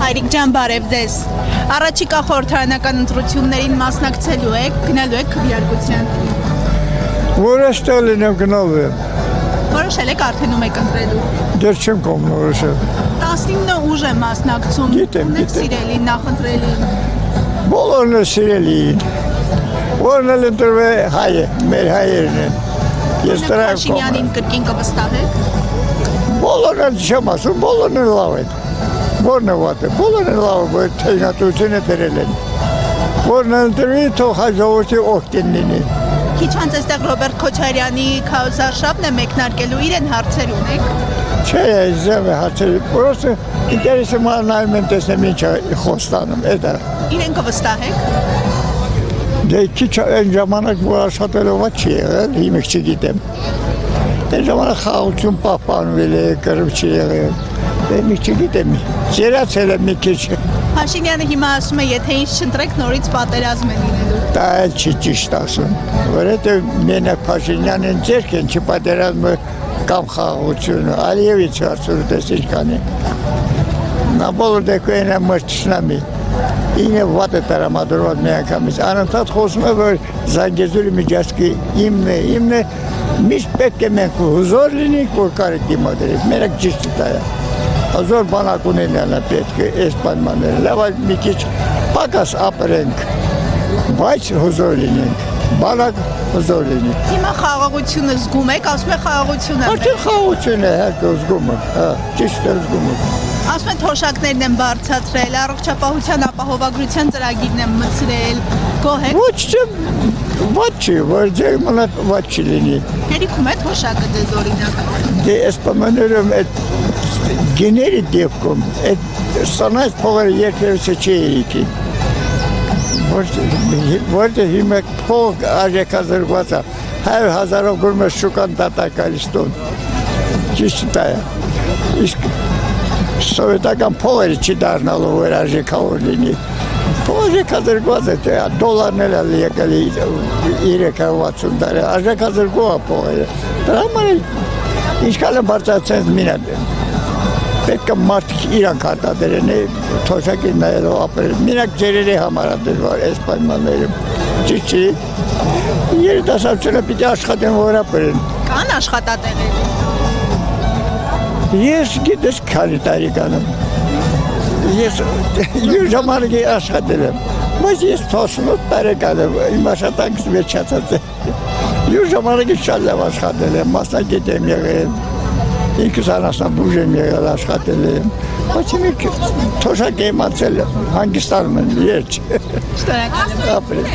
Հայրիկ ջան, բարև ձեզ։ Առաջիկա խորհրդարանական ընտրություններին մասնակցելու եք, գնալու եք քվեարկության։ Որոշ տալին եմ գնալու եմ։ Որոշել եք արդեն ում եք ընտրելու։ Դեռ չեմ կողմ որոշել։ 19 ուժ է մասնակցում։ Գիտեմ։ Սիրելին, նախընտրելին։ Բոլորն է սիրելին։ Որն էլ ընտրվե հայ է, մեր հայերն են։ Ես դրա եմ կողմ։ Փաշինյանին կրկին կվստահեք։ Բոլորն էլ չեմ ասում, բոլորն էլ լավ են։ Որն է վատ է, բոլորն էլ լավ է, որ թեյնատությունը դրել են։ Որն էլ ընտրվի, թող հայ ժողովրդի օգտին լինի։ Քիչ անց այստեղ Ռոբերտ Քոչարյանի քարոզարշավն է մեկնարկելու, իրեն հարցեր ունեք։ Չէ, զեմ է հարցերի, պրոստը ինտերեսը ման նայում եմ տեսնեմ ինչ է խոստանում, էդ է։ Իրեն կվստահեք։ Դե քիչ այն ժամանակ, որ աշխատելով չի եղել, հիմա չգիտեմ։ Այն ժամանակ խաղաղություն պահպանվել է, կռիվ չի եղել։ Դե մի չգիտեմ, զերացել եմ մի քիչ։ Փաշինյանը հիմա ասում է, եթե ինձ չընտրեք, նորից պատերազմ է լինելու։ Դա էլ չի ճիշտ ասում, որովհետև մենակ Փաշինյանին ձեռք են չպատերազմը կամ խաղաղությունը, Ալիևից հարցուրը տես ինչքան է։ Նա բոլոր դեպքերին է մեր թշնամի։ Ինը վատ է տրամադրված մի անգամից, անընդհատ խոսում է, որ Զանգեզուրի միջազգի իմն է, միշտ պետք է մենք հուզոր լինենք, որ կարեք դիմադրենք, մենակ ճիշտ դա է։ Հազոր բանակ ունենալը պետք է այս պայմանները, լավ մի քիչ պակաս ապրենք, բայց հուզոր լինենք, բանակ հուզոր լինենք։ Հիմա խաղաղությունը զգում եք, ասում է խաղաղությունը։ Արդեն խաղաղություն է, հարկը զգում եմ, ճիշտ է զգում եմ։ Ասում են թոշակներն են բարձրացրել, առողջապահության ապահովագրության ծրագիրն են մտցրել, գոհ եք։ Ոչ չեմ, ված չի, որ ձեր մնակ ված չի լինի։ Հերիքում է թոշակը ձեզ օրինակ։ Դե այս պայմաններում այդ գեների դեպքում, այդ սանայց փողերը երկրևիցը չի երիքի։ Որտե հիմա փող արժեքազրկված է, 100,000-ով գուրմ է շուկան դատակալիս տուն։ Ճիշտ դա է։ Իսկ սովետական փողերը չի դառնալու, որ արժեքավոր լինի։ Փող արժեքազրկված է, դոլարն էլ է եկել 360 տարի, արժեքազրկող է փողերը։ Դրա համար ինչքան է բարձրացած մինատ պետք է մարդիկ իրանք արտադրեն, թոշակին նայելով ապրել, մենակ ջերերի համար է դժվար այս պայմաններում, ճիշտ չի, երիտասարդությունը պիտի աշխատեն, որ ապրեն։ Կան աշխատատեղեր։ Ես գիտես քանի տարեկան եմ, ես յուր ժամանակի աշխատել եմ, բայց ես 18 տարեկան եմ, իմ աշխատանքս վերջացած է, յուր ժամանակի շատ լավ աշխատել եմ, մասնագետ եմ եղել, ինքս անասնաբուժ եմ եղել, աշխատել եմ, բայց իմ թոշակ եմ ացել, հանգստանում եմ, երջ, Շնորհակալ եմ։ ապրել։